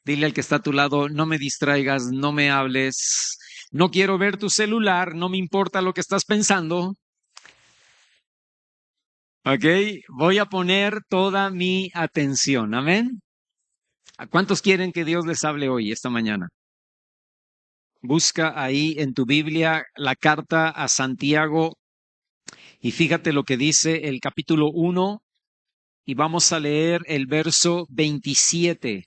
Dile al que está a tu lado, no me distraigas, no me hables, no quiero ver tu celular, no me importa lo que estás pensando. ¿Ok? Voy a poner toda mi atención. Amén. ¿A cuántos quieren que Dios les hable hoy, esta mañana? Busca ahí en tu Biblia la carta a Santiago y fíjate lo que dice el capítulo 1 y vamos a leer el verso 27.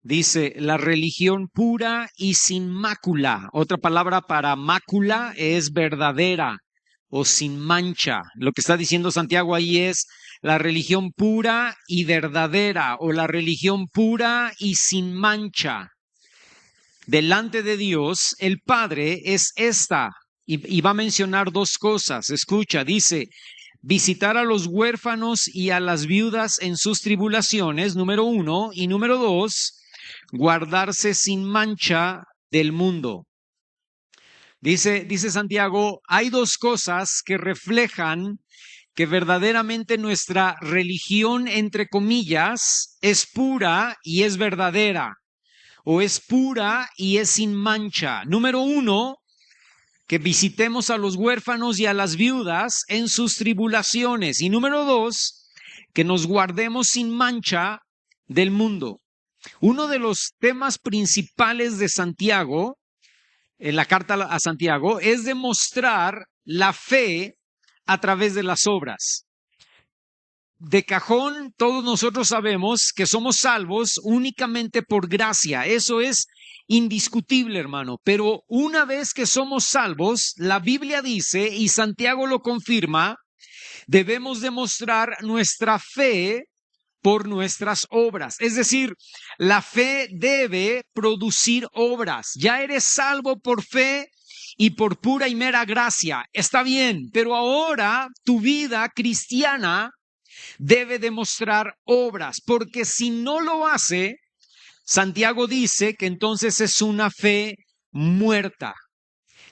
Dice, la religión pura y sin mácula. Otra palabra para mácula es verdadera o sin mancha. Lo que está diciendo Santiago ahí es la religión pura y verdadera o la religión pura y sin mancha. Delante de Dios, el Padre es esta. Y va a mencionar dos cosas. Escucha, dice, visitar a los huérfanos y a las viudas en sus tribulaciones, número 1, y número 2, guardarse sin mancha del mundo. Dice Santiago, hay dos cosas que reflejan que verdaderamente nuestra religión, entre comillas, es pura y es verdadera, o es pura y es sin mancha. Número 1, que visitemos a los huérfanos y a las viudas en sus tribulaciones. Y número 2, que nos guardemos sin mancha del mundo. Uno de los temas principales de Santiago, en la carta a Santiago, es demostrar la fe a través de las obras. De cajón, todos nosotros sabemos que somos salvos únicamente por gracia. Eso es indiscutible, hermano. Pero una vez que somos salvos, la Biblia dice, y Santiago lo confirma, debemos demostrar nuestra fe por nuestras obras. Es decir, la fe debe producir obras. Ya eres salvo por fe y por pura y mera gracia. Está bien, pero ahora tu vida cristiana debe demostrar obras, porque si no lo hace, Santiago dice que entonces es una fe muerta.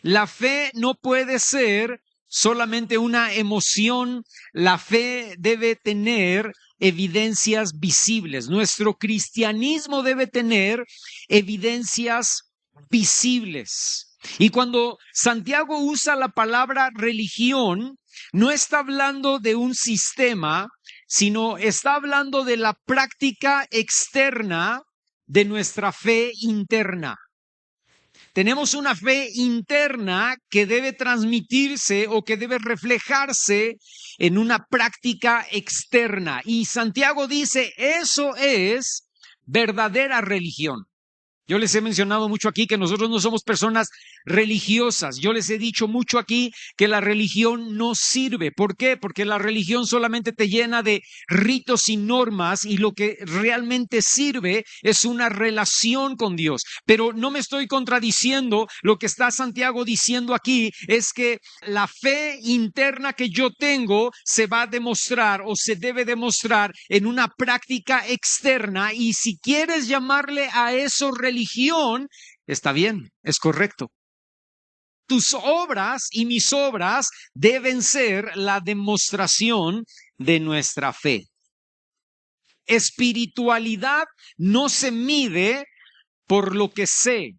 La fe no puede ser solamente una emoción, la fe debe tener evidencias visibles. Nuestro cristianismo debe tener evidencias visibles. Y cuando Santiago usa la palabra religión, no está hablando de un sistema, sino está hablando de la práctica externa de nuestra fe interna. Tenemos una fe interna que debe transmitirse o que debe reflejarse en una práctica externa. Y Santiago dice, eso es verdadera religión. Yo les he mencionado mucho aquí que nosotros no somos personas religiosas. Yo les he dicho mucho aquí que la religión no sirve. ¿Por qué? Porque la religión solamente te llena de ritos y normas y lo que realmente sirve es una relación con Dios. Pero no me estoy contradiciendo. Lo que está Santiago diciendo aquí es que la fe interna que yo tengo se va a demostrar o se debe demostrar en una práctica externa, y si quieres llamarle a eso religión, está bien, es correcto. Tus obras y mis obras deben ser la demostración de nuestra fe. Espiritualidad no se mide por lo que sé.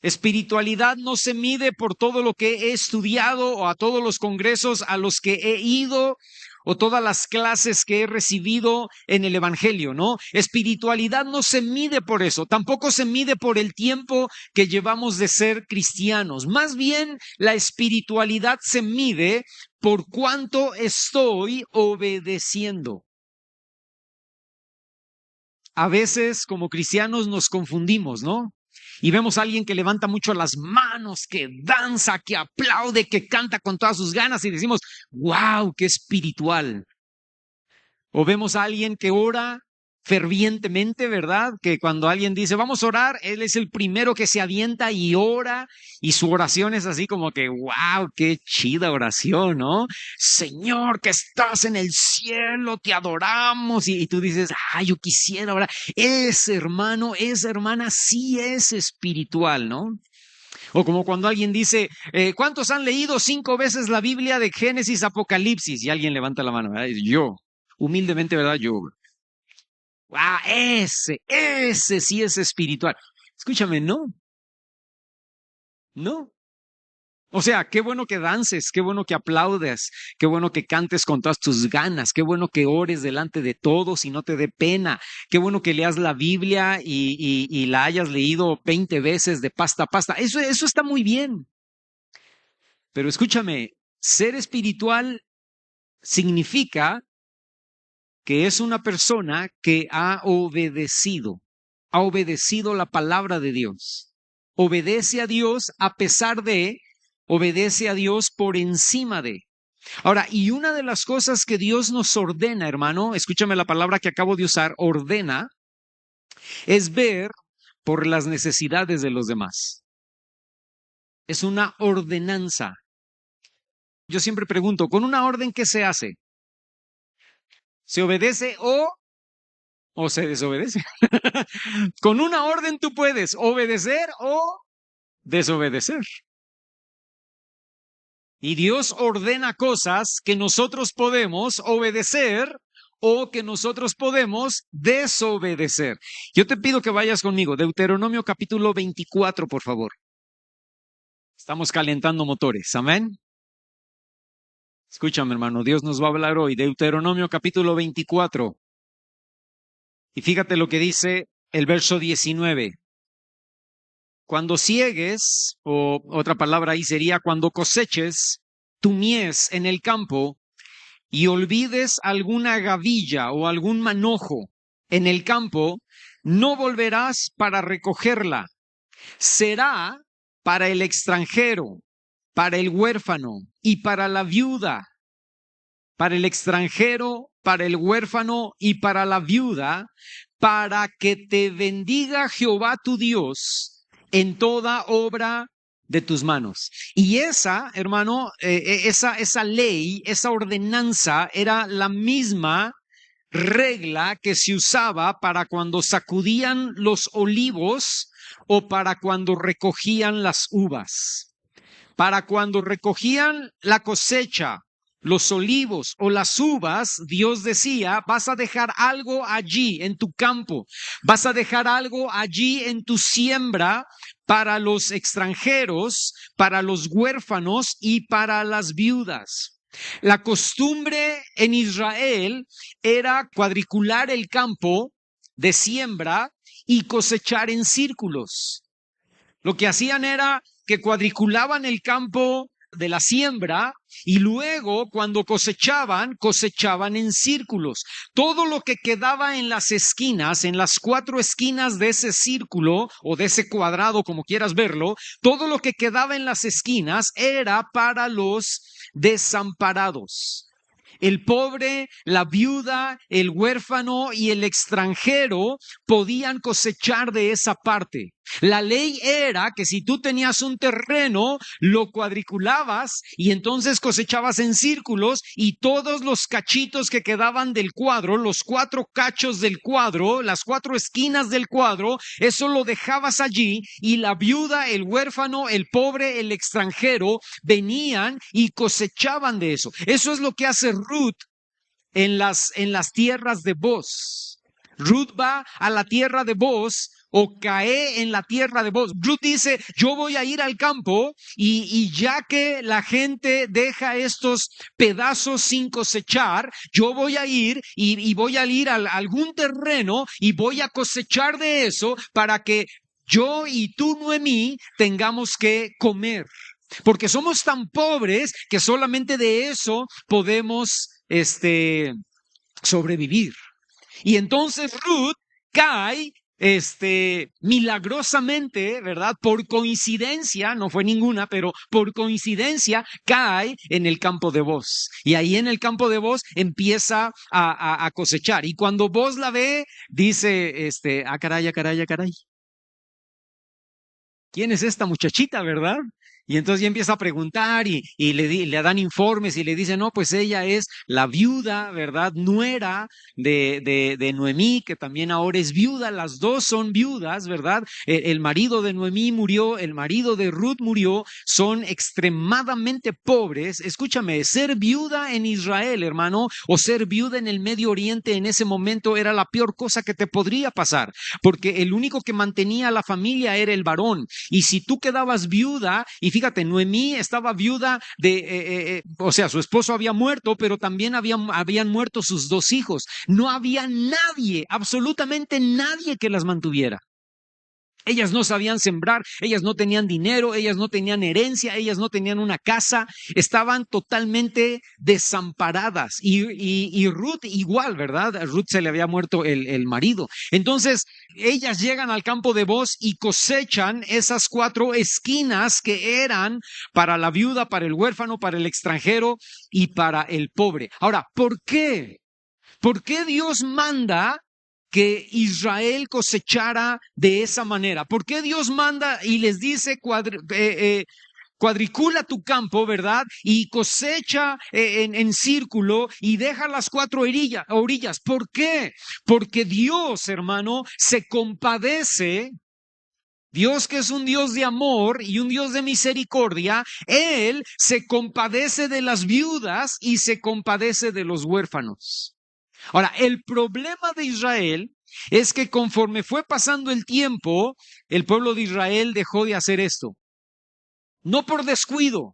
Espiritualidad no se mide por todo lo que he estudiado o a todos los congresos a los que he ido o todas las clases que he recibido en el evangelio, ¿no? Espiritualidad no se mide por eso, tampoco se mide por el tiempo que llevamos de ser cristianos. Más bien, la espiritualidad se mide por cuánto estoy obedeciendo. A veces, como cristianos, nos confundimos, ¿no? Y vemos a alguien que levanta mucho las manos, que danza, que aplaude, que canta con todas sus ganas y decimos, wow, qué espiritual. O vemos a alguien que ora fervientemente, ¿verdad? Que cuando alguien dice, vamos a orar, él es el primero que se avienta y ora, y su oración es así como que, wow, qué chida oración, ¿no? Señor, que estás en el cielo, te adoramos, y tú dices, yo quisiera orar. Ese hermano, esa hermana sí es espiritual, ¿no? O como cuando alguien dice, ¿cuántos han leído 5 veces la Biblia de Génesis, Apocalipsis? Y alguien levanta la mano, ¿verdad? Yo, humildemente, ¿verdad? Yo. Ah, ese sí es espiritual. Escúchame, no, no. O sea, qué bueno que dances, qué bueno que aplaudes, qué bueno que cantes con todas tus ganas, qué bueno que ores delante de todos y no te dé pena, qué bueno que leas la Biblia y la hayas leído 20 veces de pasta a pasta. Eso está muy bien. Pero escúchame, ser espiritual significa que es una persona que ha obedecido la palabra de Dios. Obedece a Dios a pesar de, obedece a Dios por encima de. Ahora, y una de las cosas que Dios nos ordena, hermano, escúchame la palabra que acabo de usar, ordena, es ver por las necesidades de los demás. Es una ordenanza. Yo siempre pregunto, ¿con una orden qué se hace? ¿Se obedece o se desobedece? Con una orden tú puedes obedecer o desobedecer. Y Dios ordena cosas que nosotros podemos obedecer o que nosotros podemos desobedecer. Yo te pido que vayas conmigo. Deuteronomio capítulo 24, por favor. Estamos calentando motores. Amén. Escúchame, hermano. Dios nos va a hablar hoy. Deuteronomio capítulo 24. Y fíjate lo que dice el verso 19. Cuando ciegues, o otra palabra ahí sería cuando coseches tu mies en el campo y olvides alguna gavilla o algún manojo en el campo, no volverás para recogerla. Será para el extranjero, para el huérfano y para la viuda. Para el extranjero, para el huérfano y para la viuda, para que te bendiga Jehová tu Dios en toda obra de tus manos. Y esa, hermano, esa ley, esa ordenanza era la misma regla que se usaba para cuando sacudían los olivos o para cuando recogían las uvas. Para cuando recogían la cosecha, los olivos o las uvas, Dios decía, vas a dejar algo allí en tu campo, vas a dejar algo allí en tu siembra para los extranjeros, para los huérfanos y para las viudas. La costumbre en Israel era cuadricular el campo de siembra y cosechar en círculos. Lo que hacían era que cuadriculaban el campo de la siembra y luego cuando cosechaban, cosechaban en círculos. Todo lo que quedaba en las esquinas, en las 4 esquinas de ese círculo o de ese cuadrado, como quieras verlo, todo lo que quedaba en las esquinas era para los desamparados. El pobre, la viuda, el huérfano y el extranjero podían cosechar de esa parte. La ley era que si tú tenías un terreno, lo cuadriculabas y entonces cosechabas en círculos y todos los cachitos que quedaban del cuadro, los 4 cachos del cuadro, las 4 esquinas del cuadro, eso lo dejabas allí y la viuda, el huérfano, el pobre, el extranjero venían y cosechaban de eso. Eso es lo que hace Ruth en las tierras de Boz. Ruth va a la tierra de Boz o cae en la tierra de Boz. Ruth dice, yo voy a ir al campo y ya que la gente deja estos pedazos sin cosechar, yo voy a ir y voy a ir a algún terreno y voy a cosechar de eso para que yo y tú, Noemí, tengamos que comer. Porque somos tan pobres que solamente de eso podemos sobrevivir. Y entonces Ruth cae milagrosamente, ¿verdad? Por coincidencia, no fue ninguna, pero por coincidencia cae en el campo de Boz. Y ahí en el campo de Boz empieza a cosechar. Y cuando Boz la ve, dice, caray, ah, caray, ah, caray. ¿Quién es esta muchachita, verdad? Y entonces ya empieza a preguntar y le dan informes y le dicen, no, pues ella es la viuda, ¿verdad? Nuera de Noemí, que también ahora es viuda. Las dos son viudas, ¿verdad? El marido de Noemí murió, el marido de Ruth murió. Son extremadamente pobres. Escúchame, ser viuda en Israel, hermano, o ser viuda en el Medio Oriente en ese momento era la peor cosa que te podría pasar, porque el único que mantenía a la familia era el varón. Y si tú quedabas viuda, y fíjate, Noemí estaba viuda o sea, su esposo había muerto, pero también habían muerto sus dos hijos. No había nadie, absolutamente nadie que las mantuviera. Ellas no sabían sembrar, ellas no tenían dinero, ellas no tenían herencia, ellas no tenían una casa, estaban totalmente desamparadas. Y Ruth igual, ¿verdad? A Ruth se le había muerto el marido. Entonces, ellas llegan al campo de Booz y cosechan esas 4 esquinas que eran para la viuda, para el huérfano, para el extranjero y para el pobre. Ahora, ¿por qué? ¿Por qué Dios manda que Israel cosechara de esa manera? ¿Por qué Dios manda y les dice cuadricula tu campo, ¿verdad? Y cosecha en círculo y deja las 4 orillas? ¿Por qué? Porque Dios, hermano, se compadece. Dios, que es un Dios de amor y un Dios de misericordia, Él se compadece de las viudas y se compadece de los huérfanos. Ahora, el problema de Israel es que conforme fue pasando el tiempo, el pueblo de Israel dejó de hacer esto. No por descuido,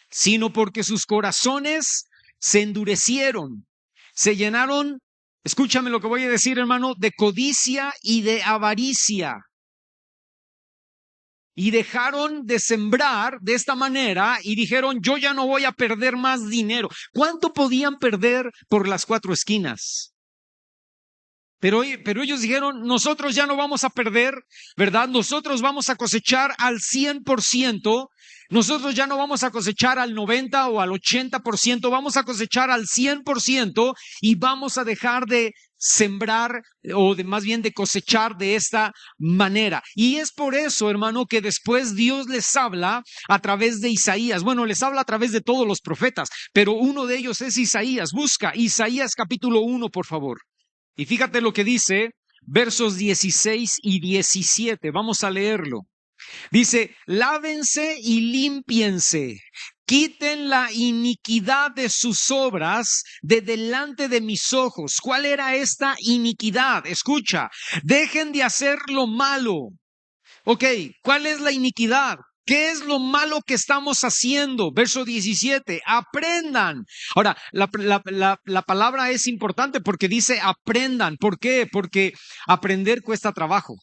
sino porque sus corazones se endurecieron, se llenaron, escúchame lo que voy a decir, hermano, de codicia y de avaricia. Y dejaron de sembrar de esta manera y dijeron, yo ya no voy a perder más dinero. ¿Cuánto podían perder por las 4 esquinas? Pero ellos dijeron, nosotros ya no vamos a perder, ¿verdad? Nosotros vamos a cosechar al 100%, nosotros ya no vamos a cosechar al 90 o al 80%, vamos a cosechar al 100% y vamos a dejar de sembrar más bien de cosechar de esta manera. Y es por eso, hermano, que después Dios les habla a través de Isaías. Bueno, les habla a través de todos los profetas, pero uno de ellos es Isaías. Busca Isaías capítulo 1, por favor. Y fíjate lo que dice, versos 16 y 17. Vamos a leerlo. Dice, lávense y límpiense, quiten la iniquidad de sus obras de delante de mis ojos. ¿Cuál era esta iniquidad? Escucha, dejen de hacer lo malo. Ok, ¿cuál es la iniquidad? ¿Qué es lo malo que estamos haciendo? Verso 17, aprendan. Ahora, la palabra es importante porque dice aprendan. ¿Por qué? Porque aprender cuesta trabajo.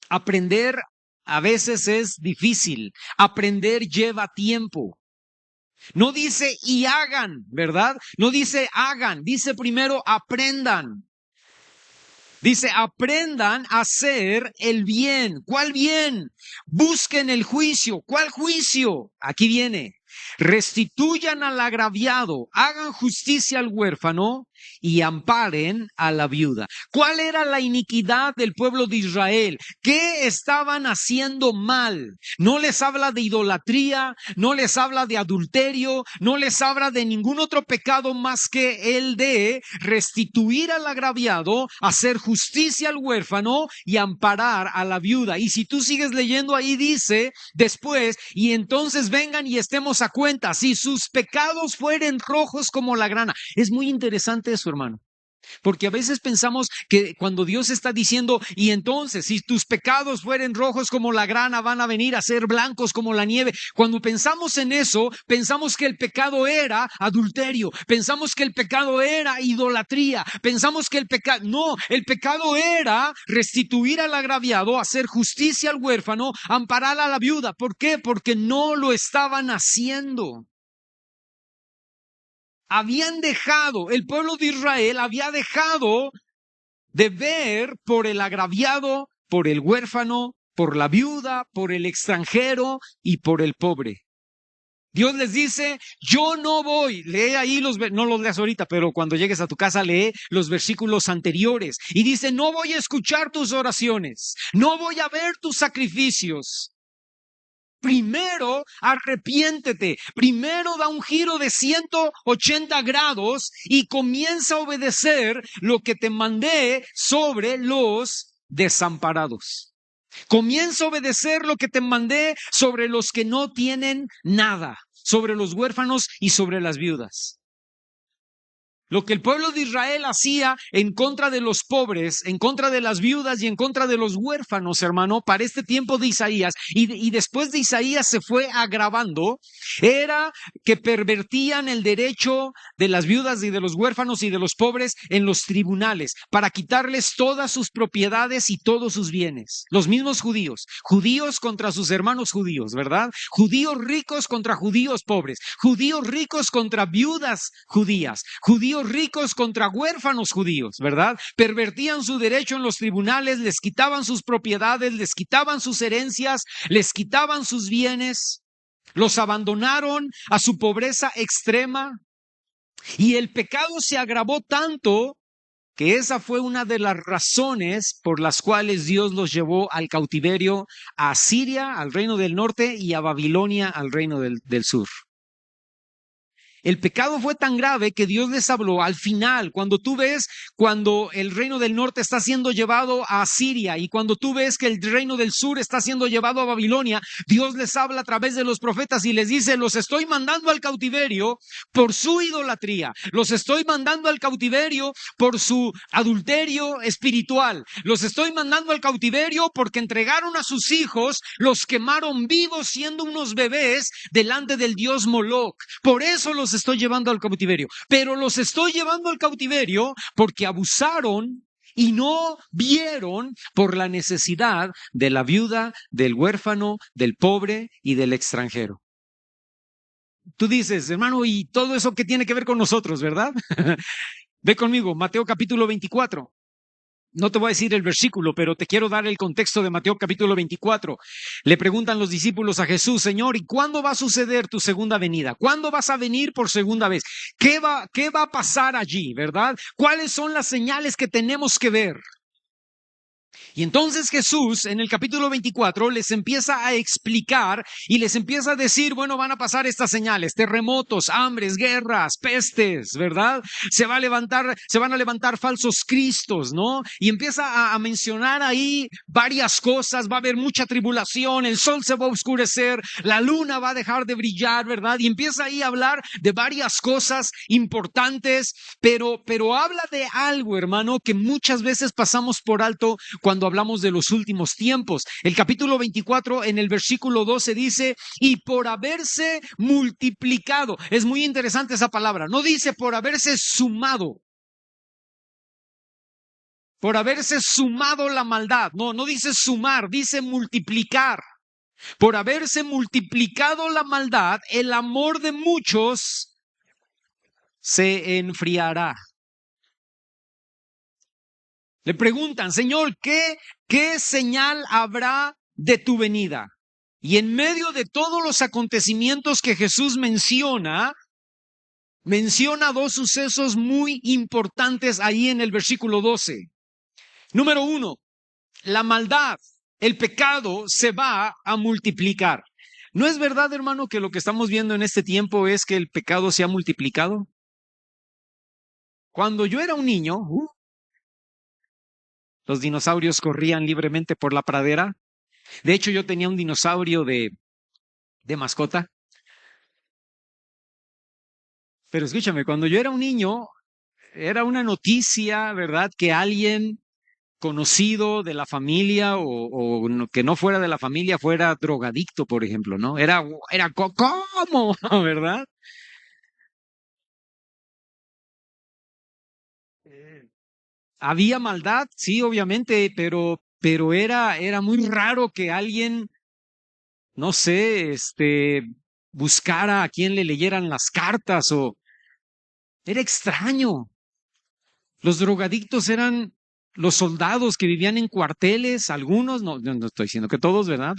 Aprender a veces es difícil. Aprender lleva tiempo. No dice y hagan, ¿verdad? No dice hagan, dice primero aprendan. Dice, aprendan a hacer el bien. ¿Cuál bien? Busquen el juicio. ¿Cuál juicio? Aquí viene. Restituyan al agraviado, hagan justicia al huérfano y amparen a la viuda. ¿Cuál era la iniquidad del pueblo de Israel? ¿Qué estaban haciendo mal? No les habla de idolatría, no les habla de adulterio, no les habla de ningún otro pecado más que el de restituir al agraviado, hacer justicia al huérfano y amparar a la viuda. Y si tú sigues leyendo ahí dice después, y entonces vengan y estemos a cuenta, si sus pecados fueren rojos como la grana. Es muy interesante eso, hermano. Porque a veces pensamos que cuando Dios está diciendo, y entonces si tus pecados fueren rojos como la grana, van a venir a ser blancos como la nieve. Cuando pensamos en eso, pensamos que el pecado era adulterio, pensamos que el pecado era idolatría, pensamos que el pecado era restituir al agraviado, hacer justicia al huérfano, amparar a la viuda. ¿Por qué? Porque no lo estaban haciendo. El pueblo de Israel había dejado de ver por el agraviado, por el huérfano, por la viuda, por el extranjero y por el pobre. Dios les dice, yo no voy, lee ahí no los leas ahorita, pero cuando llegues a tu casa lee los versículos anteriores. Y dice, no voy a escuchar tus oraciones, no voy a ver tus sacrificios. Primero arrepiéntete, primero da un giro de 180 grados y comienza a obedecer lo que te mandé sobre los desamparados. Comienza a obedecer lo que te mandé sobre los que no tienen nada, sobre los huérfanos y sobre las viudas. Lo que el pueblo de Israel hacía en contra de los pobres, en contra de las viudas y en contra de los huérfanos, hermano, para este tiempo de Isaías, y después de Isaías se fue agravando, era que pervertían el derecho de las viudas y de los huérfanos y de los pobres en los tribunales, para quitarles todas sus propiedades y todos sus bienes. Los mismos judíos, judíos contra sus hermanos judíos, ¿verdad? Judíos ricos contra judíos pobres, judíos ricos contra viudas judías, judíos ricos contra huérfanos judíos, ¿verdad? Pervertían su derecho en los tribunales, les quitaban sus propiedades, les quitaban sus herencias, les quitaban sus bienes, los abandonaron a su pobreza extrema y el pecado se agravó tanto que esa fue una de las razones por las cuales Dios los llevó al cautiverio a Asiria, al reino del norte, y a Babilonia, al reino del sur. El pecado fue tan grave que Dios les habló al final, cuando tú ves cuando el reino del norte está siendo llevado a Asiria y cuando tú ves que el reino del sur está siendo llevado a Babilonia, Dios les habla a través de los profetas y les dice, los estoy mandando al cautiverio por su idolatría, los estoy mandando al cautiverio por su adulterio espiritual, los estoy mandando al cautiverio porque entregaron a sus hijos, los quemaron vivos siendo unos bebés delante del dios Moloch. Por eso los estoy llevando al cautiverio, pero los estoy llevando al cautiverio porque abusaron y no vieron por la necesidad de la viuda, del huérfano, del pobre y del extranjero. Tú dices, hermano, ¿y todo eso qué tiene que ver con nosotros, verdad? Ve conmigo, Mateo capítulo 24. No te voy a decir el versículo, pero te quiero dar el contexto de Mateo capítulo 24. Le preguntan los discípulos a Jesús, Señor, ¿y cuándo va a suceder tu segunda venida? ¿Cuándo vas a venir por segunda vez? ¿Qué va a pasar allí, verdad? ¿Cuáles son las señales que tenemos que ver? Y entonces Jesús en el capítulo 24 les empieza a explicar y les empieza a decir, bueno, van a pasar estas señales, terremotos, hambres, guerras, pestes, ¿verdad? Se van a levantar falsos cristos, ¿no? Y empieza a mencionar ahí varias cosas, va a haber mucha tribulación, el sol se va a oscurecer, la luna va a dejar de brillar, ¿verdad? Y empieza ahí a hablar de varias cosas importantes, pero habla de algo, hermano, que muchas veces pasamos por alto cuando hablamos de los últimos tiempos. El capítulo 24 en el versículo 12 dice, y por haberse multiplicado. Es muy interesante esa palabra. No dice por haberse sumado. Por haberse sumado la maldad. No dice sumar, dice multiplicar. Por haberse multiplicado la maldad, el amor de muchos se enfriará. Le preguntan, Señor, ¿qué señal habrá de tu venida? Y en medio de todos los acontecimientos que Jesús menciona dos sucesos muy importantes ahí en el versículo 12. Número 1, la maldad, el pecado se va a multiplicar. ¿No es verdad, hermano, que lo que estamos viendo en este tiempo es que el pecado se ha multiplicado? Cuando yo era un niño, los dinosaurios corrían libremente por la pradera. De hecho, yo tenía un dinosaurio de mascota. Pero escúchame, cuando yo era un niño, era una noticia, ¿verdad? Que alguien conocido de la familia o que no fuera de la familia fuera drogadicto, por ejemplo, ¿no? ¿Cómo? ¿Verdad? Había maldad, sí, obviamente, pero era muy raro que alguien, no sé, buscara a quien le leyeran las cartas o era extraño. Los drogadictos eran los soldados que vivían en cuarteles, algunos, no estoy diciendo que todos, ¿verdad?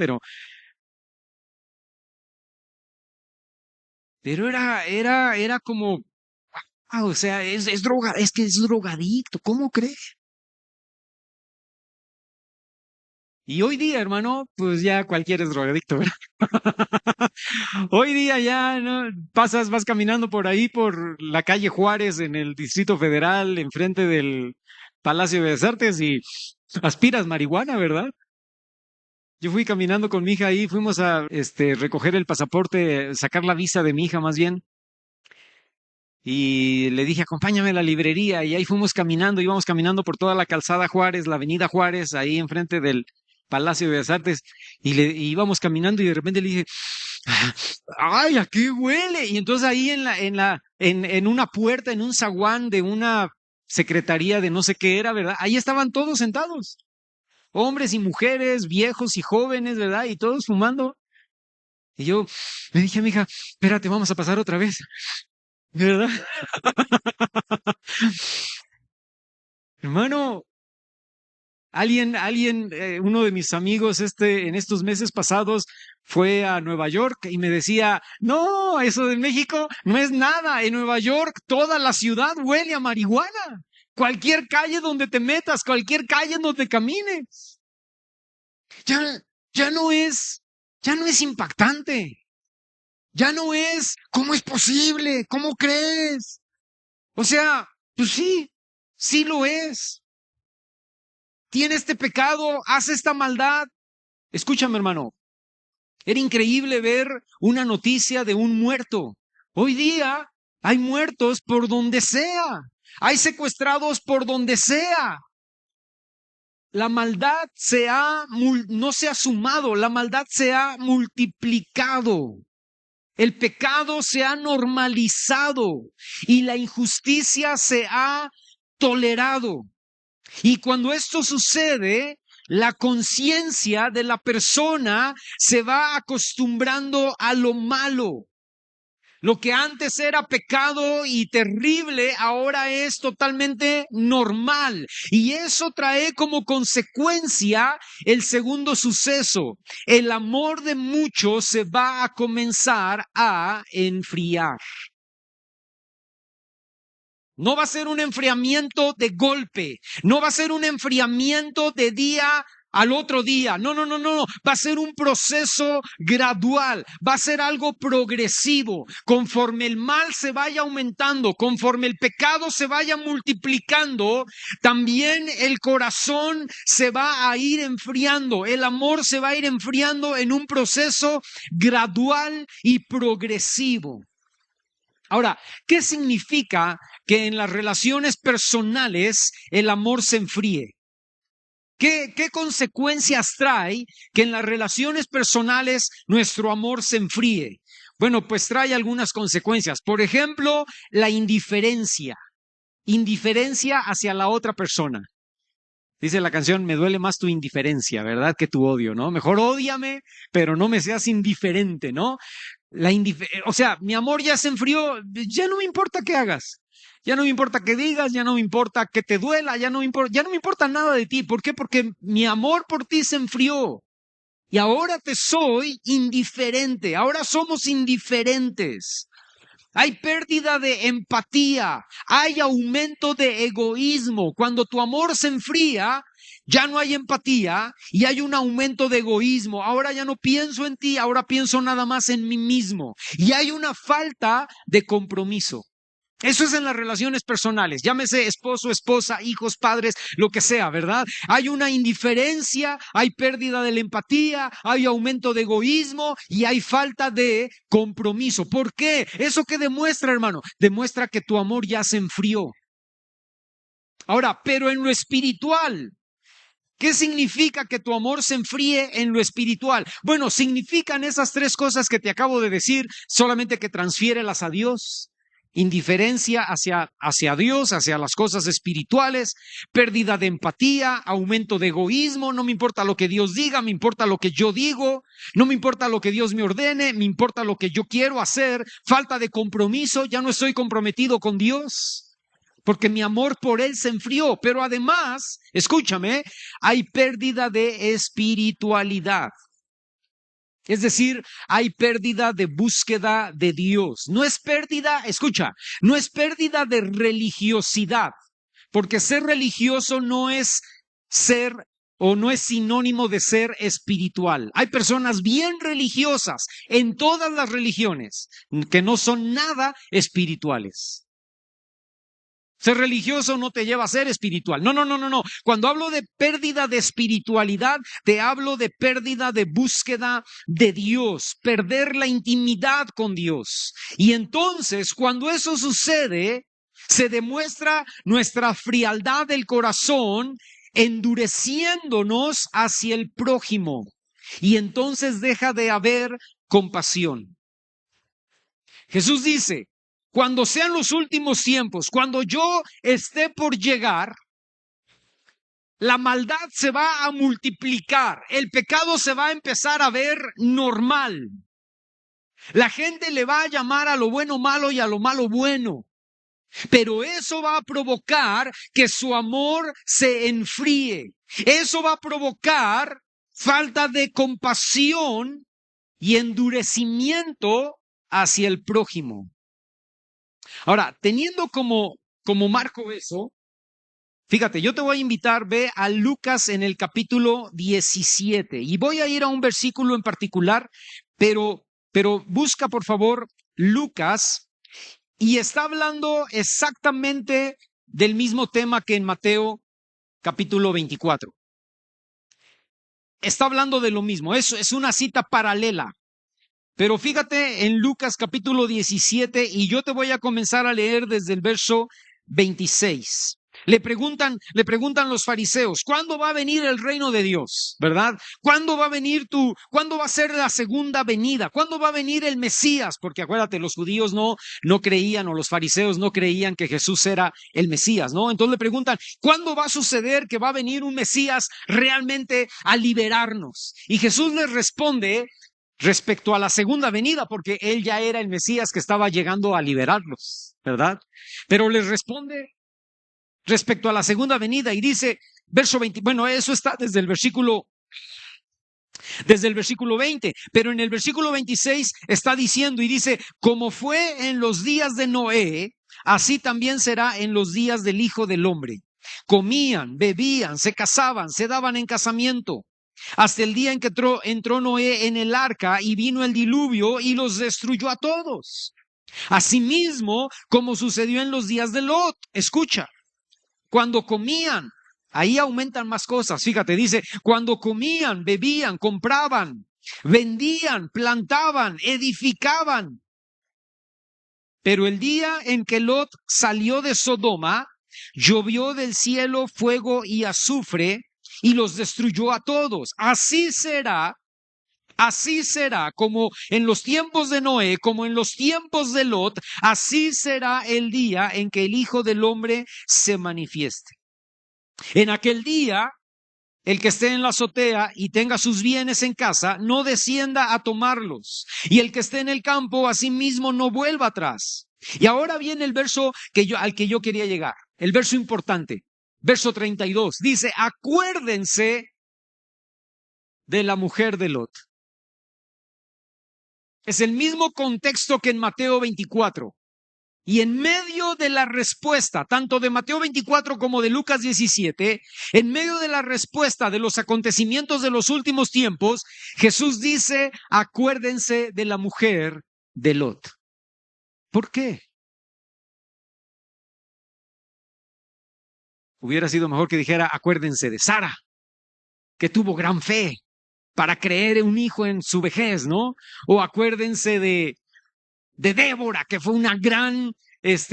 Pero era como, o sea, es que es drogadicto, ¿cómo crees? Y hoy día, hermano, pues ya cualquiera es drogadicto, ¿verdad? Hoy día ya no vas caminando por ahí por la calle Juárez en el Distrito Federal, enfrente del Palacio de Bellas Artes y aspiras marihuana, ¿verdad? Yo fui caminando con mi hija ahí, fuimos a recoger el pasaporte, sacar la visa de mi hija más bien, y le dije, acompáñame a la librería, y ahí fuimos caminando, íbamos caminando por toda la calzada Juárez, la avenida Juárez, ahí enfrente del Palacio de Bellas Artes, y íbamos caminando y de repente le dije, ¡ay, a qué huele! Y entonces ahí en una puerta, en un zaguán de una secretaría de no sé qué era, ¿verdad? Ahí estaban todos sentados, hombres y mujeres, viejos y jóvenes, ¿verdad? Y todos fumando. Y yo le dije a mi hija, espérate, vamos a pasar otra vez, ¿verdad? Hermano, uno de mis amigos en estos meses pasados fue a Nueva York y me decía, no, eso de México no es nada. En Nueva York toda la ciudad huele a marihuana. Cualquier calle donde te metas, cualquier calle donde camines. Ya, ya no es, ya no es impactante. Ya no es, ¿cómo es posible? ¿Cómo crees? O sea, pues sí, sí lo es. Tiene este pecado, hace esta maldad. Escúchame, hermano. Era increíble ver una noticia de un muerto. Hoy día hay muertos por donde sea. Hay secuestrados por donde sea. La maldad no se ha sumado, la maldad se ha multiplicado. El pecado se ha normalizado y la injusticia se ha tolerado. Y cuando esto sucede, la conciencia de la persona se va acostumbrando a lo malo. Lo que antes era pecado y terrible, ahora es totalmente normal. Y eso trae como consecuencia el segundo suceso. El amor de muchos se va a comenzar a enfriar. No va a ser un enfriamiento de golpe, no va a ser un enfriamiento de día al otro día. No, no, no, no. Va a ser un proceso gradual, va a ser algo progresivo. Conforme el mal se vaya aumentando, conforme el pecado se vaya multiplicando, también el corazón se va a ir enfriando, el amor se va a ir enfriando en un proceso gradual y progresivo. Ahora, ¿qué significa que en las relaciones personales el amor se enfríe? ¿Qué consecuencias trae que en las relaciones personales nuestro amor se enfríe? Bueno, pues trae algunas consecuencias. Por ejemplo, la indiferencia. Indiferencia hacia la otra persona. Dice la canción, me duele más tu indiferencia, ¿verdad? Que tu odio, ¿no? Mejor ódiame, pero no me seas indiferente, ¿no? O sea, mi amor ya se enfrió, ya no me importa qué hagas, ya no me importa qué digas, ya no me importa que te duela, ya no me importa nada de ti. ¿Por qué? Porque mi amor por ti se enfrió y ahora te soy indiferente, ahora somos indiferentes. Hay pérdida de empatía, hay aumento de egoísmo. Cuando tu amor se enfría, ya no hay empatía y hay un aumento de egoísmo. Ahora ya no pienso en ti, ahora pienso nada más en mí mismo. Y hay una falta de compromiso. Eso es en las relaciones personales, llámese esposo, esposa, hijos, padres, lo que sea, ¿verdad? Hay una indiferencia, hay pérdida de la empatía, hay aumento de egoísmo y hay falta de compromiso. ¿Por qué? ¿Eso qué demuestra, hermano? Demuestra que tu amor ya se enfrió. Ahora, pero en lo espiritual, ¿qué significa que tu amor se enfríe en lo espiritual? Bueno, significan esas tres cosas que te acabo de decir, solamente que transfiérelas a Dios. Indiferencia hacia Dios, hacia las cosas espirituales, pérdida de empatía, aumento de egoísmo, no me importa lo que Dios diga, me importa lo que yo digo, no me importa lo que Dios me ordene, me importa lo que yo quiero hacer, falta de compromiso, ya no estoy comprometido con Dios porque mi amor por Él se enfrió, pero además, escúchame, hay pérdida de espiritualidad. Es decir, hay pérdida de búsqueda de Dios. No es pérdida, escucha, no es pérdida de religiosidad, porque ser religioso no es ser o no es sinónimo de ser espiritual. Hay personas bien religiosas en todas las religiones que no son nada espirituales. Ser religioso no te lleva a ser espiritual. No, no, no, no, no. Cuando hablo de pérdida de espiritualidad, te hablo de pérdida de búsqueda de Dios, perder la intimidad con Dios. Y entonces, cuando eso sucede, se demuestra nuestra frialdad del corazón, endureciéndonos hacia el prójimo. Y entonces deja de haber compasión. Jesús dice, cuando sean los últimos tiempos, cuando yo esté por llegar, la maldad se va a multiplicar, el pecado se va a empezar a ver normal. La gente le va a llamar a lo bueno malo y a lo malo bueno. Pero eso va a provocar que su amor se enfríe. Eso va a provocar falta de compasión y endurecimiento hacia el prójimo. Ahora, teniendo como marco eso, fíjate, yo te voy a invitar, ve a Lucas en el capítulo 17 y voy a ir a un versículo en particular, pero busca por favor Lucas. Y está hablando exactamente del mismo tema que en Mateo capítulo 24. Está hablando de lo mismo, es una cita paralela. Pero fíjate en Lucas capítulo 17 y yo te voy a comenzar a leer desde el verso 26. Le preguntan los fariseos, ¿cuándo va a venir el reino de Dios? ¿Verdad? ¿Cuándo va a ser la segunda venida? ¿Cuándo va a venir el Mesías? Porque acuérdate, los judíos no creían, o los fariseos no creían que Jesús era el Mesías, ¿no? Entonces le preguntan, ¿cuándo va a suceder que va a venir un Mesías realmente a liberarnos? Y Jesús les responde respecto a la segunda venida, porque él ya era el Mesías que estaba llegando a liberarlos, ¿verdad? Pero les responde respecto a la segunda venida y dice, verso 20, bueno, eso está desde el versículo 20, pero en el versículo 26 está diciendo y dice, como fue en los días de Noé, así también será en los días del Hijo del Hombre. Comían, bebían, se casaban, se daban en casamiento, hasta el día en que entró Noé en el arca y vino el diluvio y los destruyó a todos. Asimismo, como sucedió en los días de Lot. Escucha. Cuando comían, ahí aumentan más cosas. Fíjate, dice, cuando comían, bebían, compraban, vendían, plantaban, edificaban. Pero el día en que Lot salió de Sodoma, llovió del cielo fuego y azufre y los destruyó a todos. Así será como en los tiempos de Noé, como en los tiempos de Lot, así será el día en que el Hijo del Hombre se manifieste. En aquel día, el que esté en la azotea y tenga sus bienes en casa, no descienda a tomarlos. Y el que esté en el campo, asimismo, no vuelva atrás. Y ahora viene el verso al que yo quería llegar, el verso importante. Verso 32, dice, acuérdense de la mujer de Lot. Es el mismo contexto que en Mateo 24. Y en medio de la respuesta, tanto de Mateo 24 como de Lucas 17, en medio de la respuesta de los acontecimientos de los últimos tiempos, Jesús dice, acuérdense de la mujer de Lot. ¿Por qué? Hubiera sido mejor que dijera, acuérdense de Sara, que tuvo gran fe para creer en un hijo en su vejez, ¿no? O acuérdense de Débora, que fue una gran,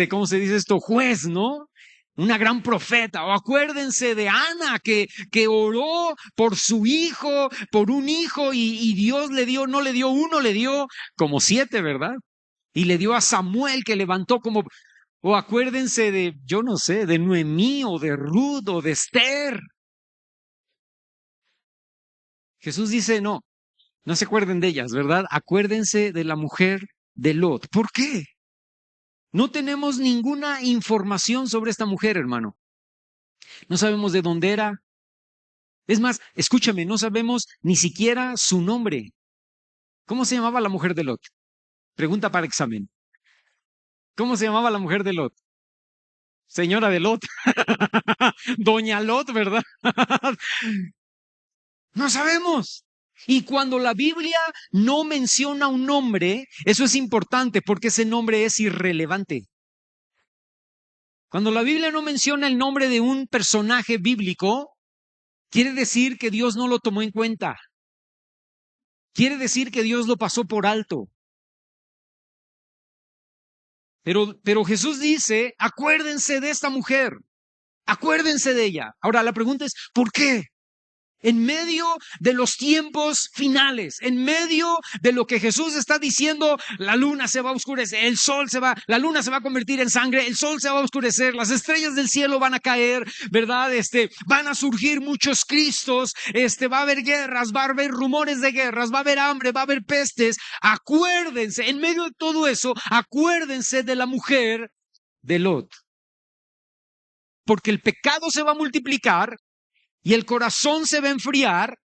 ¿cómo se dice esto? Juez, ¿no? Una gran profeta. O acuérdense de Ana, que oró por su hijo, por un hijo, y Dios le dio, no le dio uno, le dio como 7, ¿verdad? Y le dio a Samuel, que levantó como... O acuérdense de, yo no sé, de Noemí, o de Ruth, o de Esther. Jesús dice, no se acuerden de ellas, ¿verdad? Acuérdense de la mujer de Lot. ¿Por qué? No tenemos ninguna información sobre esta mujer, hermano. No sabemos de dónde era. Es más, escúchame, no sabemos ni siquiera su nombre. ¿Cómo se llamaba la mujer de Lot? Pregunta para examen. ¿Cómo se llamaba la mujer de Lot? Señora de Lot. Doña Lot, ¿verdad? No sabemos. Y cuando la Biblia no menciona un nombre, eso es importante porque ese nombre es irrelevante. Cuando la Biblia no menciona el nombre de un personaje bíblico, quiere decir que Dios no lo tomó en cuenta. Quiere decir que Dios lo pasó por alto. Pero Jesús dice, acuérdense de esta mujer, acuérdense de ella. Ahora la pregunta es, ¿por qué? En medio de los tiempos finales, en medio de lo que Jesús está diciendo, la luna se va a oscurecer, la luna se va a convertir en sangre, el sol se va a oscurecer, las estrellas del cielo van a caer, ¿verdad? Van a surgir muchos Cristos, va a haber guerras, va a haber rumores de guerras, va a haber hambre, va a haber pestes. Acuérdense, en medio de todo eso, acuérdense de la mujer de Lot. Porque el pecado se va a multiplicar y el corazón se va a enfriar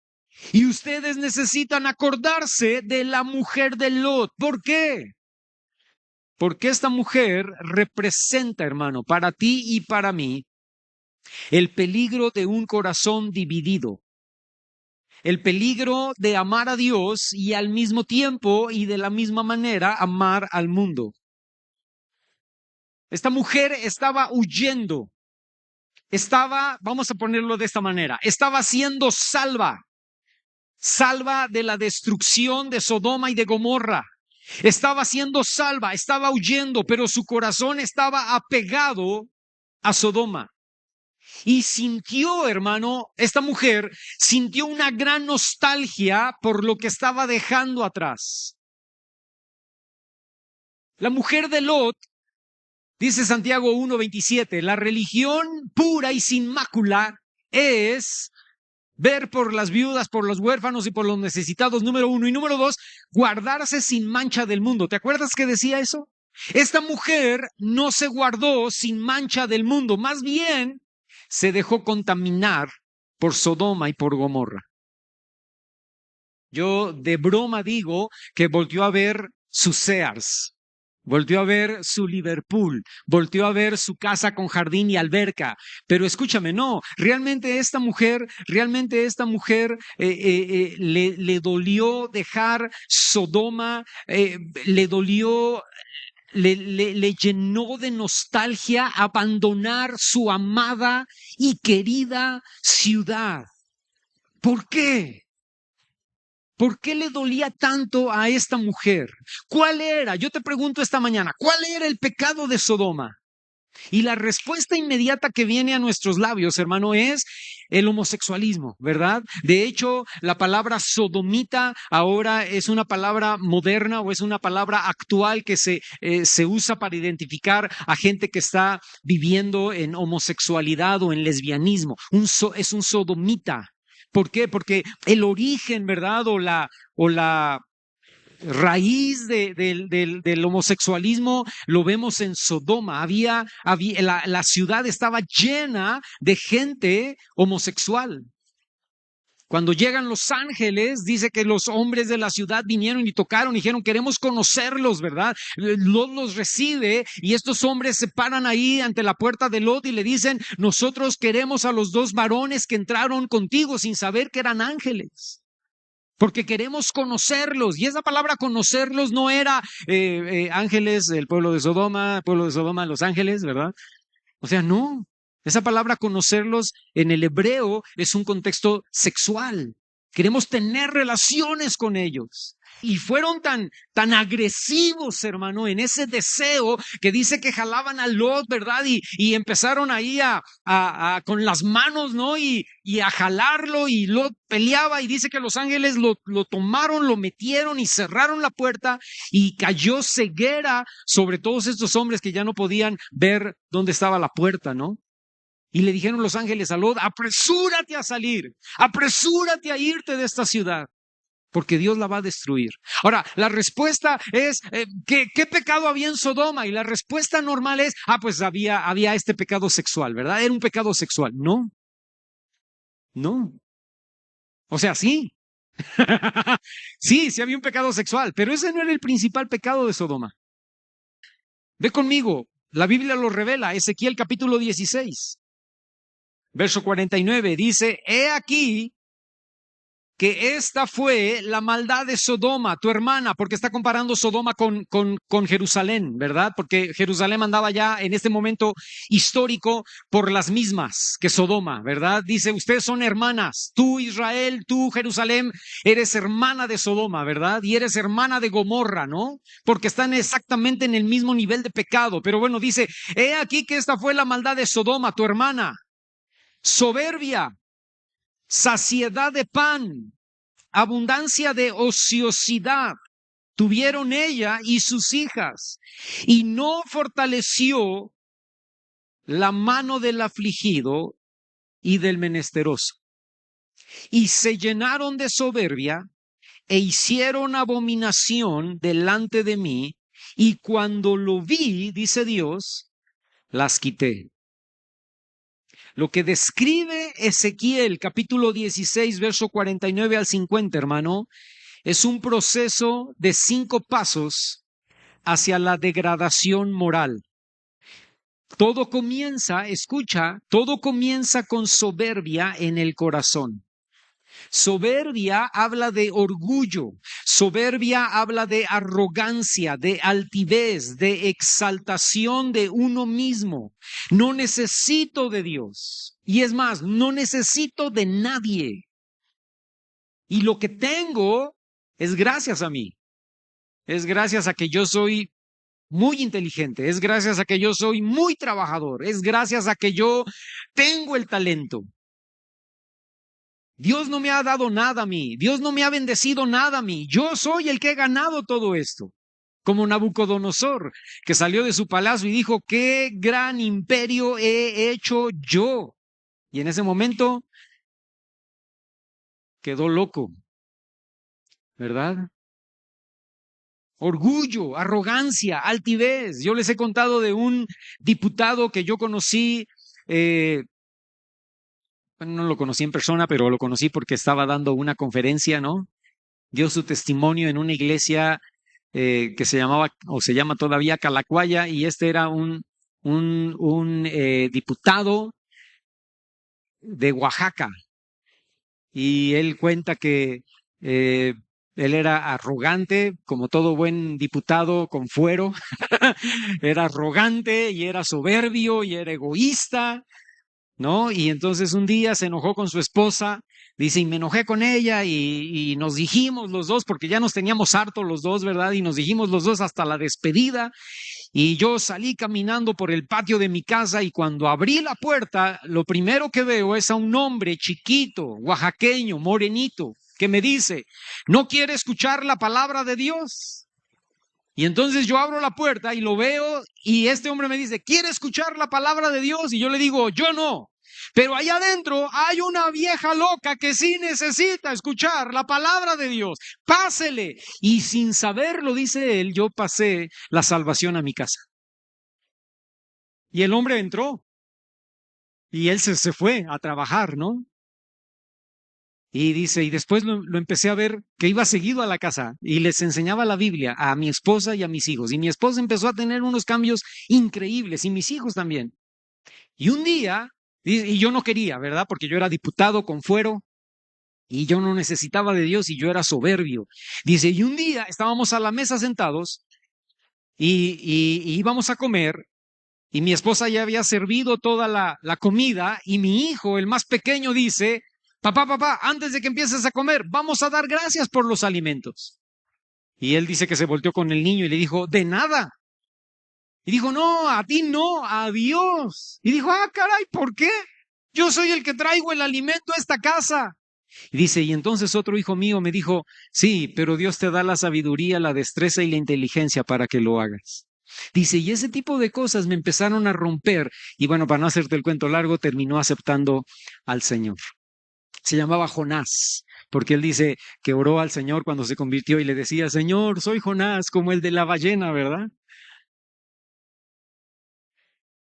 y ustedes necesitan acordarse de la mujer de Lot. ¿Por qué? Porque esta mujer representa, hermano, para ti y para mí, el peligro de un corazón dividido. El peligro de amar a Dios y al mismo tiempo y de la misma manera amar al mundo. Esta mujer estaba huyendo. Vamos a ponerlo de esta manera, estaba siendo salva de la destrucción de Sodoma y de Gomorra. Estaba siendo salva, estaba huyendo, pero su corazón estaba apegado a Sodoma. Y sintió, hermano, esta mujer sintió una gran nostalgia por lo que estaba dejando atrás. La mujer de Lot, dice Santiago 1:27, la religión pura y sin mácula es ver por las viudas, por los huérfanos y por los necesitados, número 1. Y número 2, guardarse sin mancha del mundo. ¿Te acuerdas que decía eso? Esta mujer no se guardó sin mancha del mundo, más bien se dejó contaminar por Sodoma y por Gomorra. Yo de broma digo que volteó a ver sus Sears, volteó a ver su Liverpool, volteó a ver su casa con jardín y alberca. Pero escúchame, no, realmente esta mujer le dolió dejar Sodoma, le dolió, le llenó de nostalgia abandonar su amada y querida ciudad. ¿Por qué? ¿Por qué le dolía tanto a esta mujer? ¿Cuál era? Yo te pregunto esta mañana, ¿cuál era el pecado de Sodoma? Y la respuesta inmediata que viene a nuestros labios, hermano, es el homosexualismo, ¿verdad? De hecho, la palabra sodomita ahora es una palabra moderna o es una palabra actual que se usa para identificar a gente que está viviendo en homosexualidad o en lesbianismo. Es un sodomita. ¿Por qué? Porque el origen, ¿verdad? O la raíz del homosexualismo lo vemos en Sodoma. La ciudad estaba llena de gente homosexual. Cuando llegan los ángeles, dice que los hombres de la ciudad vinieron y tocaron y dijeron, queremos conocerlos, ¿verdad? Lot los recibe y estos hombres se paran ahí ante la puerta de Lot y le dicen, nosotros queremos a los dos varones que entraron contigo sin saber que eran ángeles. Porque queremos conocerlos. Y esa palabra conocerlos no era ángeles, el pueblo de Sodoma, Los Ángeles, ¿verdad? O sea, no. Esa palabra conocerlos en el hebreo es un contexto sexual. Queremos tener relaciones con ellos. Y fueron tan agresivos, hermano, en ese deseo que dice que jalaban a Lot, ¿verdad? Y empezaron ahí con las manos, ¿no? Y a jalarlo y Lot peleaba y dice que los ángeles lo tomaron, lo metieron y cerraron la puerta y cayó ceguera sobre todos estos hombres que ya no podían ver dónde estaba la puerta, ¿no? Y le dijeron los ángeles a Lot, apresúrate a salir, apresúrate a irte de esta ciudad, porque Dios la va a destruir. Ahora, la respuesta es, ¿qué pecado había en Sodoma? Y la respuesta normal es, pues había este pecado sexual, ¿verdad? Era un pecado sexual. No, no. O sea, sí. Sí había un pecado sexual, pero ese no era el principal pecado de Sodoma. Ve conmigo, la Biblia lo revela, Ezequiel capítulo 16. Verso 49 dice, he aquí, que esta fue la maldad de Sodoma, tu hermana, porque está comparando Sodoma con Jerusalén, ¿verdad? Porque Jerusalén andaba ya en este momento histórico por las mismas que Sodoma, ¿verdad? Dice, ustedes son hermanas, tú Israel, tú Jerusalén, eres hermana de Sodoma, ¿verdad? Y eres hermana de Gomorra, ¿no? Porque están exactamente en el mismo nivel de pecado. Pero bueno, dice, he aquí que esta fue la maldad de Sodoma, tu hermana, soberbia, saciedad de pan, abundancia de ociosidad tuvieron ella y sus hijas, y no fortaleció la mano del afligido y del menesteroso. Y se llenaron de soberbia e hicieron abominación delante de mí, y cuando lo vi, dice Dios, las quité. Lo que describe Ezequiel, capítulo 16, verso 49 al 50, hermano, es un proceso de 5 pasos hacia la degradación moral. Todo comienza, escucha, todo comienza con soberbia en el corazón. Soberbia habla de orgullo, soberbia habla de arrogancia, de altivez, de exaltación de uno mismo. No necesito de Dios. Y es más, no necesito de nadie. Y lo que tengo es gracias a mí. Es gracias a que yo soy muy inteligente, es gracias a que yo soy muy trabajador, es gracias a que yo tengo el talento. Dios no me ha dado nada a mí, Dios no me ha bendecido nada a mí, yo soy el que he ganado todo esto. Como Nabucodonosor, que salió de su palacio y dijo, qué gran imperio he hecho yo. Y en ese momento quedó loco, ¿verdad? Orgullo, arrogancia, altivez. Yo les he contado de un diputado que yo conocí, bueno, no lo conocí en persona, pero lo conocí porque estaba dando una conferencia, ¿no? Dio su testimonio en una iglesia que se llamaba, o se llama todavía Calacuaya, y este era un diputado de Oaxaca. Y él cuenta que él era arrogante, como todo buen diputado con fuero, era arrogante y era soberbio y era egoísta, ¿no? Y entonces un día se enojó con su esposa, dice, y me enojé con ella y nos dijimos los dos, porque ya nos teníamos hartos los dos, ¿verdad? Y nos dijimos los dos hasta la despedida. Y yo salí caminando por el patio de mi casa y cuando abrí la puerta, lo primero que veo es a un hombre chiquito, oaxaqueño, morenito, que me dice, ¿no quiere escuchar la palabra de Dios? Y entonces yo abro la puerta y lo veo y este hombre me dice, ¿quiere escuchar la palabra de Dios? Y yo le digo, yo no. Pero allá adentro hay una vieja loca que sí necesita escuchar la palabra de Dios. Pásele. Y sin saberlo, dice él, yo pasé la salvación a mi casa. Y el hombre entró. Y él se fue a trabajar, ¿no? Y dice, y después lo empecé a ver que iba seguido a la casa y les enseñaba la Biblia a mi esposa y a mis hijos. Y mi esposa empezó a tener unos cambios increíbles y mis hijos también. Y un día, y yo no quería, ¿verdad? Porque yo era diputado con fuero y yo no necesitaba de Dios y yo era soberbio. Dice, y un día estábamos a la mesa sentados y íbamos a comer y mi esposa ya había servido toda la comida y mi hijo, el más pequeño, dice, papá, antes de que empieces a comer, vamos a dar gracias por los alimentos. Y él dice que se volteó con el niño y le dijo, de nada. Y dijo, no, a ti no, a Dios. Y dijo, caray, ¿por qué? Yo soy el que traigo el alimento a esta casa. Y dice, y entonces otro hijo mío me dijo, sí, pero Dios te da la sabiduría, la destreza y la inteligencia para que lo hagas. Dice, y ese tipo de cosas me empezaron a romper. Y bueno, para no hacerte el cuento largo, terminó aceptando al Señor. Se llamaba Jonás, porque él dice que oró al Señor cuando se convirtió y le decía, Señor, soy Jonás, como el de la ballena, ¿verdad?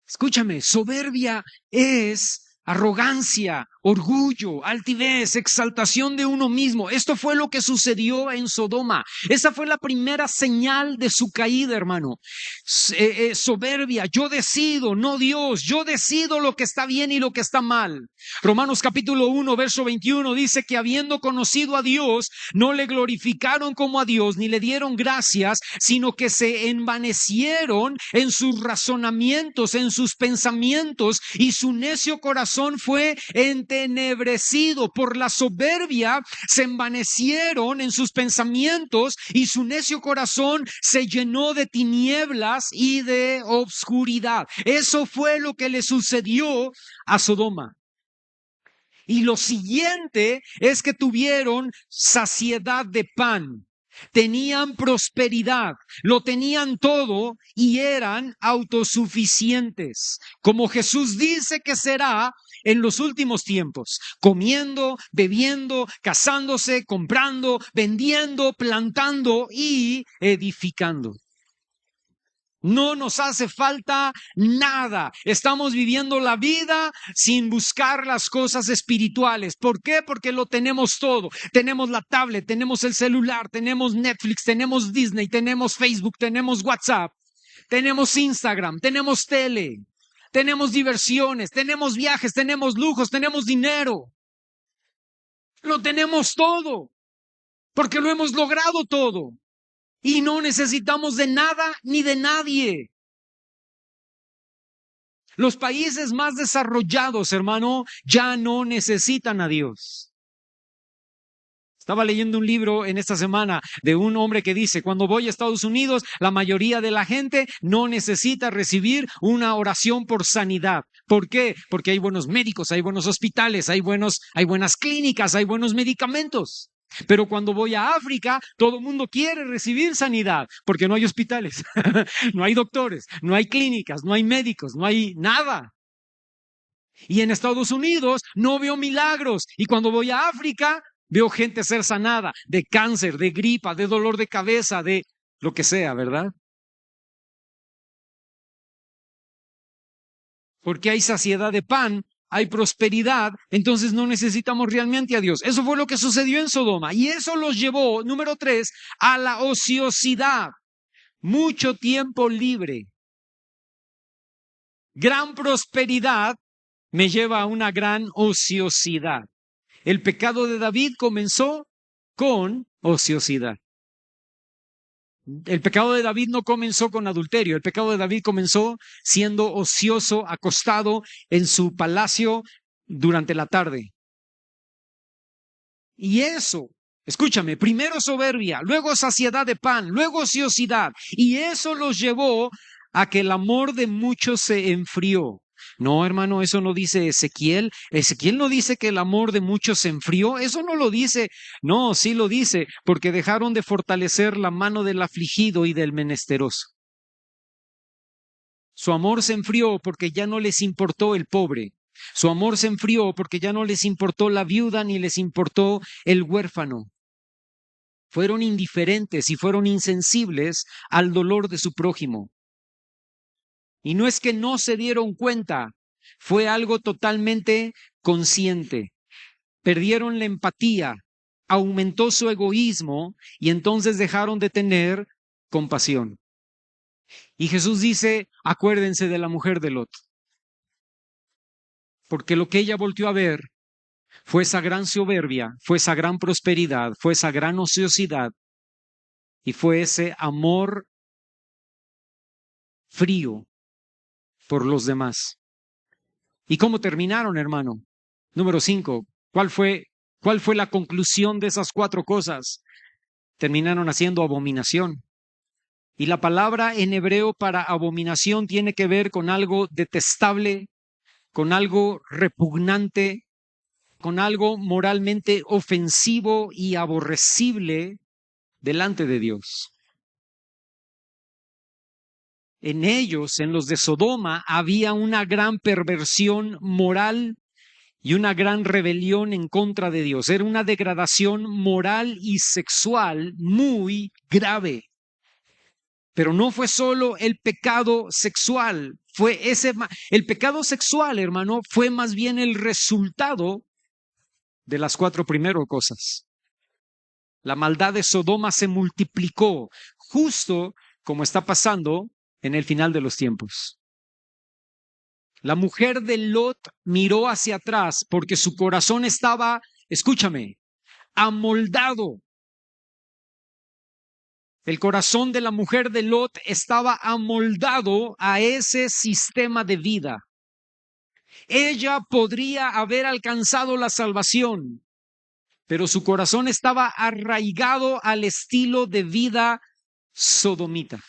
Escúchame, soberbia es arrogancia, orgullo, altivez, exaltación de uno mismo. Esto fue lo que sucedió en Sodoma. Esa fue la primera señal de su caída, hermano. Soberbia, yo decido, no Dios, yo decido lo que está bien y lo que está mal. Romanos capítulo 1, verso 21 dice que habiendo conocido a Dios, no le glorificaron como a Dios, ni le dieron gracias, sino que se envanecieron en sus razonamientos, en sus pensamientos, y su necio corazón fue entenebrecido. Por la soberbia se envanecieron en sus pensamientos y su necio corazón se llenó de tinieblas y de obscuridad. Eso fue lo que le sucedió a Sodoma. Y lo siguiente es que tuvieron saciedad de pan. Tenían prosperidad, lo tenían todo y eran autosuficientes, como Jesús dice que será en los últimos tiempos, comiendo, bebiendo, casándose, comprando, vendiendo, plantando y edificando. No nos hace falta nada. Estamos viviendo la vida sin buscar las cosas espirituales. ¿Por qué? Porque lo tenemos todo. Tenemos la tablet, tenemos el celular, tenemos Netflix, tenemos Disney, tenemos Facebook, tenemos WhatsApp, tenemos Instagram, tenemos tele, tenemos diversiones, tenemos viajes, tenemos lujos, tenemos dinero. Lo tenemos todo porque lo hemos logrado todo. Y no necesitamos de nada ni de nadie. Los países más desarrollados, hermano, ya no necesitan a Dios. Estaba leyendo un libro en esta semana de un hombre que dice, cuando voy a Estados Unidos, la mayoría de la gente no necesita recibir una oración por sanidad. ¿Por qué? Porque hay buenos médicos, hay buenos hospitales, hay buenas clínicas, hay buenos medicamentos. Pero cuando voy a África, todo el mundo quiere recibir sanidad, porque no hay hospitales, no hay doctores, no hay clínicas, no hay médicos, no hay nada. Y en Estados Unidos no veo milagros. Y cuando voy a África, veo gente ser sanada de cáncer, de gripa, de dolor de cabeza, de lo que sea, ¿verdad? Porque hay saciedad de pan, hay prosperidad, entonces no necesitamos realmente a Dios. Eso fue lo que sucedió en Sodoma y eso los llevó, número 3, a la ociosidad. Mucho tiempo libre. Gran prosperidad me lleva a una gran ociosidad. El pecado de David comenzó con ociosidad. El pecado de David no comenzó con adulterio, el pecado de David comenzó siendo ocioso, acostado en su palacio durante la tarde. Y eso, escúchame, primero soberbia, luego saciedad de pan, luego ociosidad. Y eso los llevó a que el amor de muchos se enfrió. No, hermano, eso no dice Ezequiel. Ezequiel no dice que el amor de muchos se enfrió. Eso no lo dice. No, sí lo dice, porque dejaron de fortalecer la mano del afligido y del menesteroso. Su amor se enfrió porque ya no les importó el pobre. Su amor se enfrió porque ya no les importó la viuda ni les importó el huérfano. Fueron indiferentes y fueron insensibles al dolor de su prójimo. Y no es que no se dieron cuenta, fue algo totalmente consciente. Perdieron la empatía, aumentó su egoísmo y entonces dejaron de tener compasión. Y Jesús dice, acuérdense de la mujer de Lot, porque lo que ella volteó a ver fue esa gran soberbia, fue esa gran prosperidad, fue esa gran ociosidad y fue ese amor frío por los demás. ¿Y cómo terminaron, hermano? Número 5. ¿Cuál fue la conclusión de esas 4 cosas? Terminaron haciendo abominación. Y la palabra en hebreo para abominación tiene que ver con algo detestable, con algo repugnante, con algo moralmente ofensivo y aborrecible delante de Dios. En ellos, en los de Sodoma, había una gran perversión moral y una gran rebelión en contra de Dios. Era una degradación moral y sexual muy grave. Pero no fue solo el pecado sexual, el pecado sexual, hermano, fue más bien el resultado de las 4 primeras cosas. La maldad de Sodoma se multiplicó, justo como está pasando en el final de los tiempos. La mujer de Lot miró hacia atrás porque su corazón estaba, escúchame, amoldado. El corazón de la mujer de Lot estaba amoldado a ese sistema de vida. Ella podría haber alcanzado la salvación, pero su corazón estaba arraigado al estilo de vida sodomita.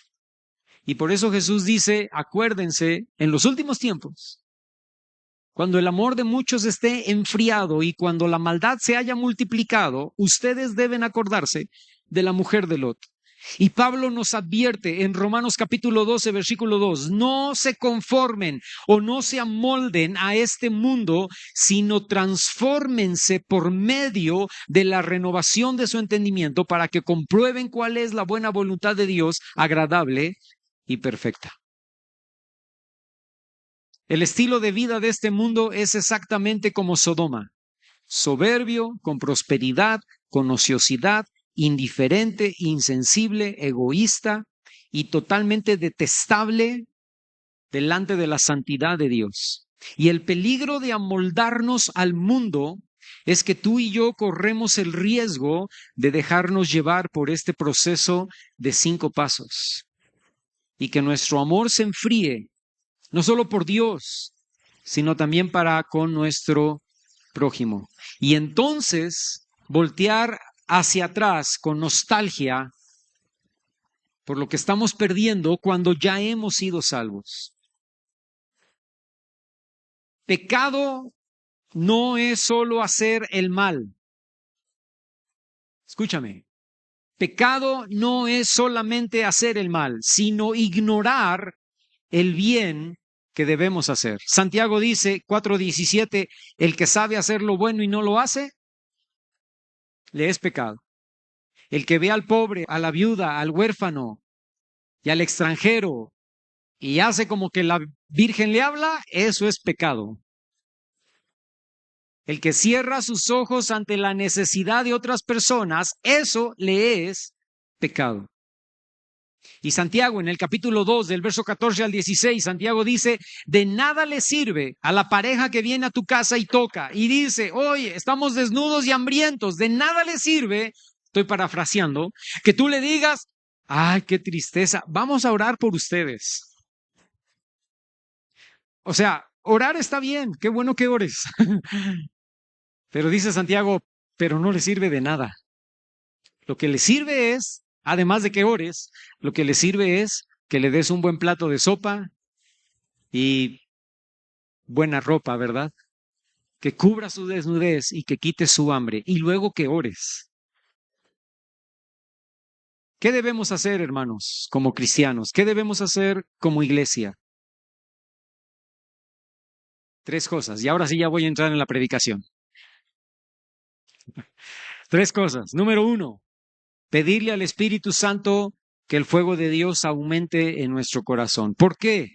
Y por eso Jesús dice, acuérdense, en los últimos tiempos, cuando el amor de muchos esté enfriado y cuando la maldad se haya multiplicado, ustedes deben acordarse de la mujer de Lot. Y Pablo nos advierte en Romanos capítulo 12, versículo 2, no se conformen o no se amolden a este mundo, sino transfórmense por medio de la renovación de su entendimiento para que comprueben cuál es la buena voluntad de Dios, agradable y perfecta. El estilo de vida de este mundo es exactamente como Sodoma, soberbio, con prosperidad, con ociosidad, indiferente, insensible, egoísta y totalmente detestable delante de la santidad de Dios. Y el peligro de amoldarnos al mundo es que tú y yo corremos el riesgo de dejarnos llevar por este proceso de 5 pasos y que nuestro amor se enfríe, no solo por Dios, sino también para con nuestro prójimo. Y entonces voltear hacia atrás con nostalgia por lo que estamos perdiendo cuando ya hemos sido salvos. Pecado no es solo hacer el mal. Escúchame. Pecado no es solamente hacer el mal, sino ignorar el bien que debemos hacer. Santiago dice, 4:17, el que sabe hacer lo bueno y no lo hace, le es pecado. El que ve al pobre, a la viuda, al huérfano y al extranjero y hace como que la Virgen le habla, eso es pecado. El que cierra sus ojos ante la necesidad de otras personas, eso le es pecado. Y Santiago, en el capítulo 2, del verso 14 al 16, Santiago dice, de nada le sirve a la pareja que viene a tu casa y toca, y dice, oye, estamos desnudos y hambrientos, de nada le sirve, estoy parafraseando, que tú le digas, ay, qué tristeza, vamos a orar por ustedes. O sea, orar está bien, qué bueno que ores. Pero dice Santiago, pero no le sirve de nada. Lo que le sirve es, además de que ores, lo que le sirve es que le des un buen plato de sopa y buena ropa, ¿verdad? Que cubra su desnudez y que quite su hambre y luego que ores. ¿Qué debemos hacer, hermanos, como cristianos? ¿Qué debemos hacer como iglesia? 3 cosas. Y ahora sí ya voy a entrar en la predicación. 3 cosas. Número 1, pedirle al Espíritu Santo que el fuego de Dios aumente en nuestro corazón. ¿Por qué?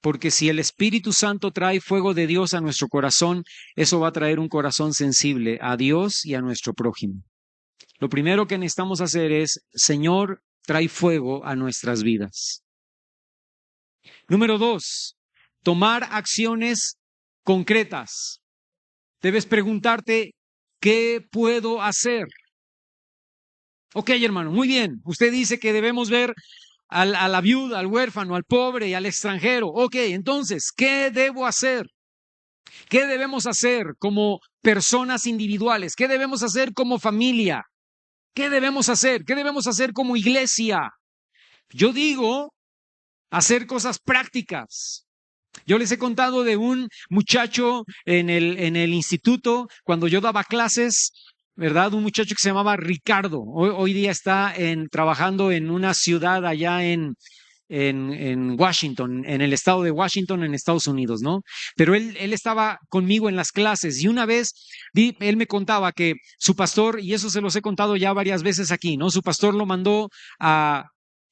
Porque si el Espíritu Santo trae fuego de Dios a nuestro corazón, eso va a traer un corazón sensible a Dios y a nuestro prójimo. Lo primero que necesitamos hacer es, Señor, trae fuego a nuestras vidas. Número 2, tomar acciones concretas. Debes preguntarte, ¿qué puedo hacer? Ok, hermano, muy bien. Usted dice que debemos ver a la viuda, al huérfano, al pobre y al extranjero. Ok, entonces, ¿qué debo hacer? ¿Qué debemos hacer como personas individuales? ¿Qué debemos hacer como familia? ¿Qué debemos hacer? ¿Qué debemos hacer como iglesia? Yo digo, hacer cosas prácticas. Yo les he contado de un muchacho en el instituto, cuando yo daba clases, ¿verdad? Un muchacho que se llamaba Ricardo. Hoy día está trabajando en una ciudad allá en Washington, en el estado de Washington, en Estados Unidos, ¿no? Pero él estaba conmigo en las clases y una vez él me contaba que su pastor, y eso se los he contado ya varias veces aquí, ¿no? Su pastor lo mandó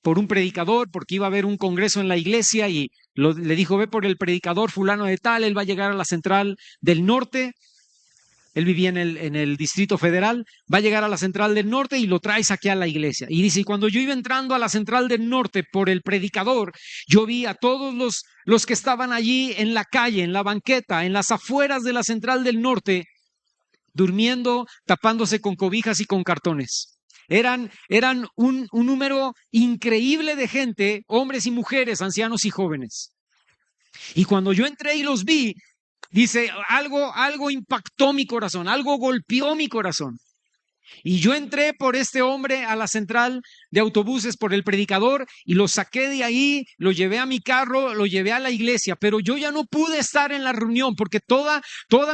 por un predicador porque iba a haber un congreso en la iglesia y le dijo, ve por el predicador fulano de tal, él va a llegar a la central del norte Él vivía en el Distrito Federal, va a llegar a la Central del Norte y lo traes aquí a la iglesia. Y dice, y cuando yo iba entrando a la Central del Norte por el predicador, yo vi a todos los que estaban allí en la calle, en la banqueta, en las afueras de la Central del Norte, durmiendo, tapándose con cobijas y con cartones. Eran un número increíble de gente, hombres y mujeres, ancianos y jóvenes. Y cuando yo entré y los vi, dice, algo impactó mi corazón, algo golpeó mi corazón. Y yo entré por este hombre a la central de autobuses, por el predicador, y lo saqué de ahí, lo llevé a mi carro, lo llevé a la iglesia, pero yo ya no pude estar en la reunión porque toda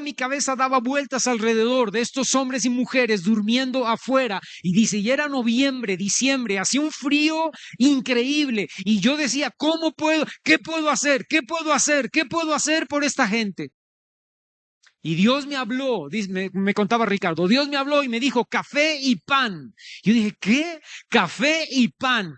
mi cabeza daba vueltas alrededor de estos hombres y mujeres durmiendo afuera. Y dice, y era noviembre, diciembre, hacía un frío increíble. Y yo decía, ¿cómo puedo? ¿Qué puedo hacer? ¿Qué puedo hacer? ¿Qué puedo hacer por esta gente? Y Dios me habló, me contaba Ricardo, Dios me habló y me dijo café y pan. Yo dije, ¿qué? Café y pan.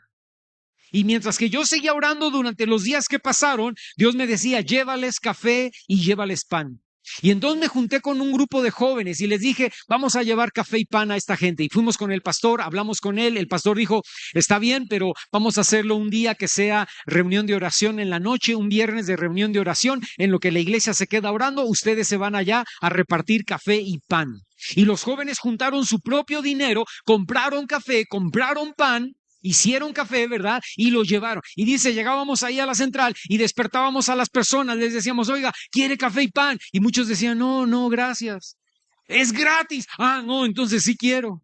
Y mientras que yo seguía orando durante los días que pasaron, Dios me decía, llévales café y llévales pan. Y entonces me junté con un grupo de jóvenes y les dije, vamos a llevar café y pan a esta gente. Y fuimos con el pastor, hablamos con él, el pastor dijo, está bien, pero vamos a hacerlo un día que sea reunión de oración en la noche, un viernes de reunión de oración, en lo que la iglesia se queda orando, ustedes se van allá a repartir café y pan. Y los jóvenes juntaron su propio dinero, compraron café, compraron pan, hicieron café, ¿verdad? Y lo llevaron. Y dice, llegábamos ahí a la central y despertábamos a las personas, les decíamos, oiga, ¿quiere café y pan? Y muchos decían, no, gracias. Es gratis. Ah, no, entonces sí quiero.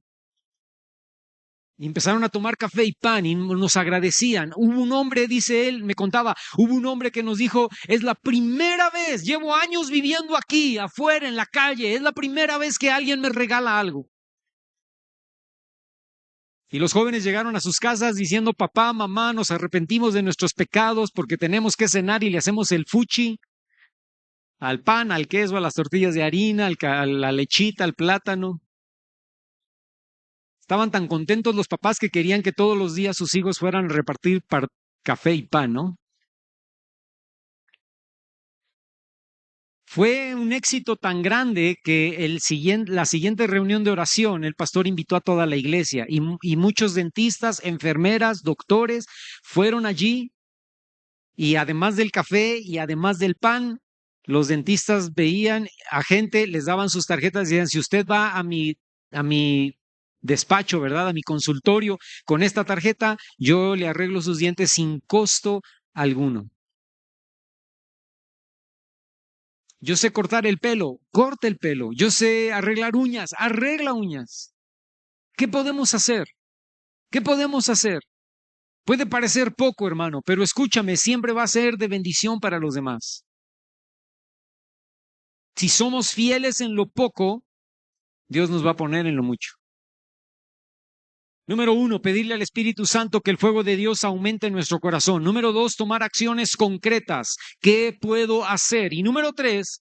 Y empezaron a tomar café y pan y nos agradecían. Hubo un hombre, dice él, me contaba, hubo un hombre que nos dijo, es la primera vez, llevo años viviendo aquí, afuera, en la calle, es la primera vez que alguien me regala algo. Y los jóvenes llegaron a sus casas diciendo, papá, mamá, nos arrepentimos de nuestros pecados porque tenemos que cenar y le hacemos el fuchi al pan, al queso, a las tortillas de harina, a la lechita, al plátano. Estaban tan contentos los papás que querían que todos los días sus hijos fueran a repartir café y pan, ¿no? Fue un éxito tan grande que la siguiente reunión de oración, el pastor invitó a toda la iglesia y muchos dentistas, enfermeras, doctores fueron allí y además del café y además del pan, los dentistas veían a gente, les daban sus tarjetas y decían, si usted va a mi despacho, ¿verdad? A mi consultorio con esta tarjeta, yo le arreglo sus dientes sin costo alguno. Yo sé cortar el pelo, corta el pelo. Yo sé arreglar uñas, arregla uñas. ¿Qué podemos hacer? ¿Qué podemos hacer? Puede parecer poco, hermano, pero escúchame, siempre va a ser de bendición para los demás. Si somos fieles en lo poco, Dios nos va a poner en lo mucho. Número 1, pedirle al Espíritu Santo que el fuego de Dios aumente en nuestro corazón. Número 2, tomar acciones concretas. ¿Qué puedo hacer? Y número 3,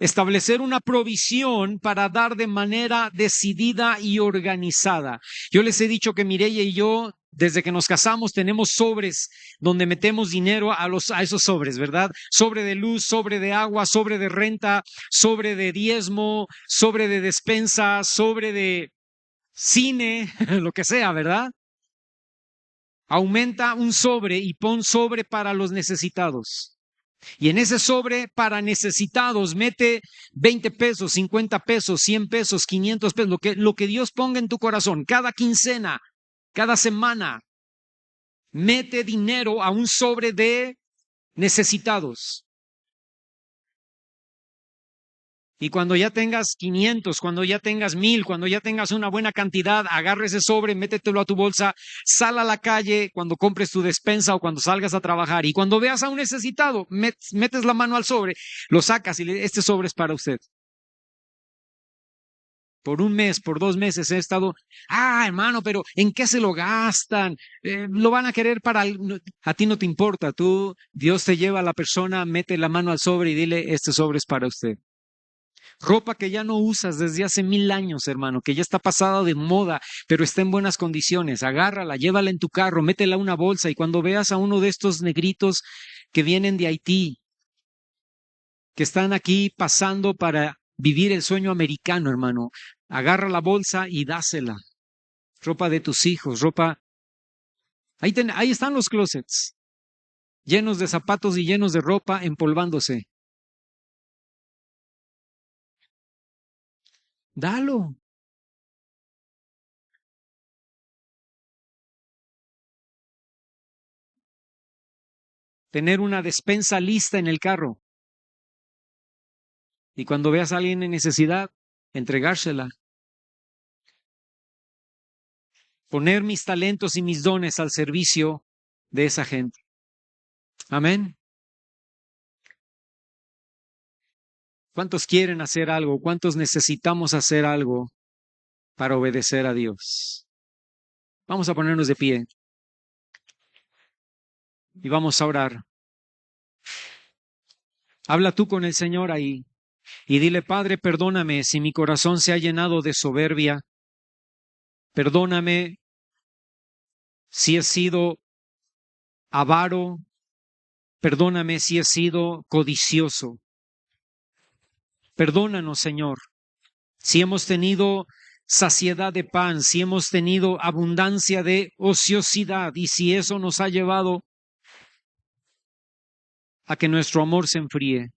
establecer una provisión para dar de manera decidida y organizada. Yo les he dicho que Mireya y yo, desde que nos casamos, tenemos sobres donde metemos dinero a esos sobres, ¿verdad? Sobre de luz, sobre de agua, sobre de renta, sobre de diezmo, sobre de despensa, sobre de cine, lo que sea, ¿verdad? Aumenta un sobre y pon sobre para los necesitados. Y en ese sobre para necesitados mete 20 pesos, 50 pesos, 100 pesos, 500 pesos, lo que Dios ponga en tu corazón. Cada quincena, cada semana, mete dinero a un sobre de necesitados. Y cuando ya tengas 500, cuando ya tengas 1000, cuando ya tengas una buena cantidad, agarra ese sobre, métetelo a tu bolsa, sal a la calle cuando compres tu despensa o cuando salgas a trabajar. Y cuando veas a un necesitado, metes la mano al sobre, lo sacas y este sobre es para usted. Por un mes, por 2 meses he estado, hermano, pero ¿en qué se lo gastan? Lo van a querer a ti no te importa, Dios te lleva a la persona, mete la mano al sobre y dile, este sobre es para usted. Ropa que ya no usas desde hace 1000 años, hermano, que ya está pasada de moda, pero está en buenas condiciones. Agárrala, llévala en tu carro, métela a una bolsa y cuando veas a uno de estos negritos que vienen de Haití, que están aquí pasando para vivir el sueño americano, hermano. Agarra la bolsa y dásela. Ropa de tus hijos, ropa. Ahí están los closets, llenos de zapatos y llenos de ropa empolvándose. Dalo. Tener una despensa lista en el carro. Y cuando veas a alguien en necesidad, entregársela. Poner mis talentos y mis dones al servicio de esa gente. Amén. ¿Cuántos quieren hacer algo? ¿Cuántos necesitamos hacer algo para obedecer a Dios? Vamos a ponernos de pie y vamos a orar. Habla tú con el Señor ahí y dile: Padre, perdóname si mi corazón se ha llenado de soberbia. Perdóname si he sido avaro. Perdóname si he sido codicioso. Perdónanos, Señor, si hemos tenido saciedad de pan, si hemos tenido abundancia de ociosidad y si eso nos ha llevado a que nuestro amor se enfríe.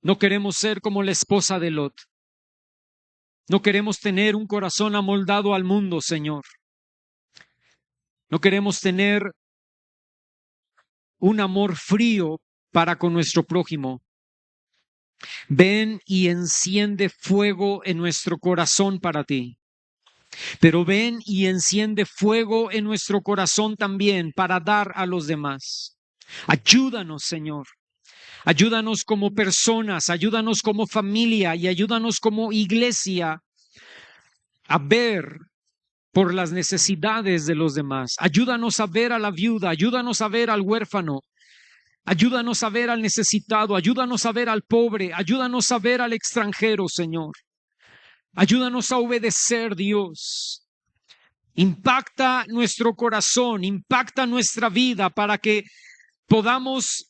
No queremos ser como la esposa de Lot. No queremos tener un corazón amoldado al mundo, Señor. No queremos tener un amor frío para con nuestro prójimo. Ven y enciende fuego en nuestro corazón para ti. Pero ven y enciende fuego en nuestro corazón también para dar a los demás. Ayúdanos, Señor. Ayúdanos como personas, ayúdanos como familia y ayúdanos como iglesia a ver por las necesidades de los demás. Ayúdanos a ver a la viuda, ayúdanos a ver al huérfano, ayúdanos a ver al necesitado, ayúdanos a ver al pobre, ayúdanos a ver al extranjero, Señor. Ayúdanos a obedecer, Dios. Impacta nuestro corazón, impacta nuestra vida para que podamos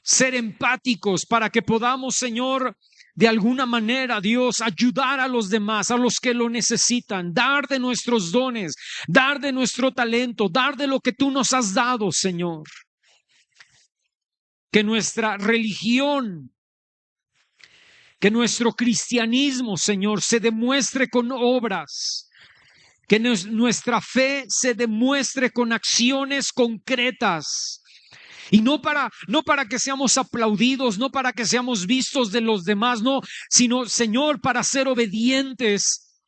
ser empáticos, para que podamos, Señor, de alguna manera, Dios, ayudar a los demás, a los que lo necesitan, dar de nuestros dones, dar de nuestro talento, dar de lo que tú nos has dado, Señor. Que nuestra religión, que nuestro cristianismo, Señor, se demuestre con obras. Que nuestra fe se demuestre con acciones concretas. Y no para que seamos aplaudidos, no para que seamos vistos de los demás, no, sino, Señor, para ser obedientes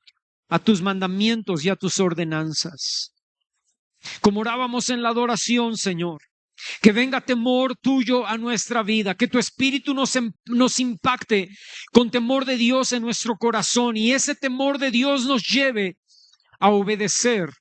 a tus mandamientos y a tus ordenanzas. Como orábamos en la adoración, Señor, que venga temor tuyo a nuestra vida, que tu espíritu nos impacte con temor de Dios en nuestro corazón y ese temor de Dios nos lleve a obedecer